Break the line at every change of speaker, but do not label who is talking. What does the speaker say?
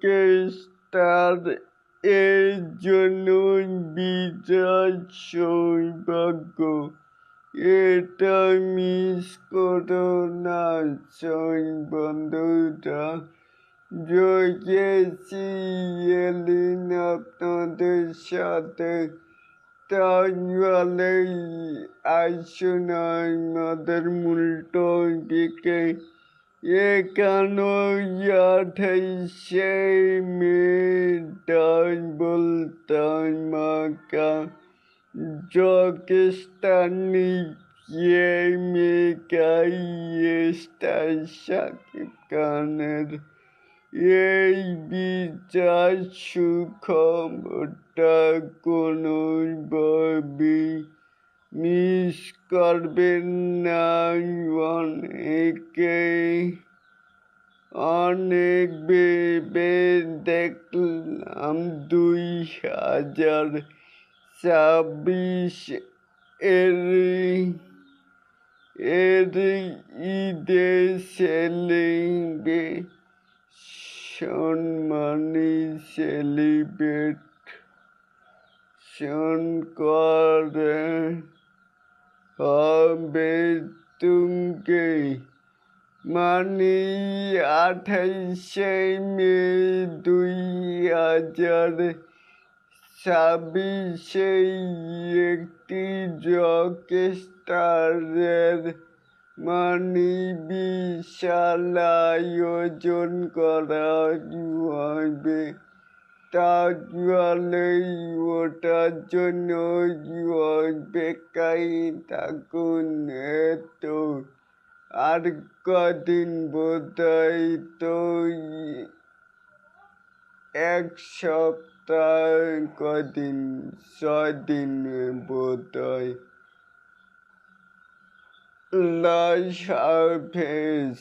Rockstar এর জন্য বিরাট সৌভাগ্য। এটা মিস করো না বন্ধুরা। জয়েছি এলিন আপনাদের সাথে। তাহলে আসুন আমাদের মূল টপিকে। একান্নই 28শে মে বলতাম মাকা জকেস্তানি মেকাই স্টার শাকিব খানের এই বিচার সুখবরটা কোনোভাবেই মিস করবেন না। অনেক ভেবে দেখলাম 2026 এর ঈদে সেলিব্রেশন করে হবে তুঙ্গে। 28শে মে 2026 একটি রকস্টারের বিশাল আয়োজন করা হবে। তাহলে ওটার জন্য অপেক্ষায় থাকুন। আর কদিন বোধহয় তো 1 সপ্তাহ, কদিন 6 দিন বোধহয়। আল্লাহ হাফেজ।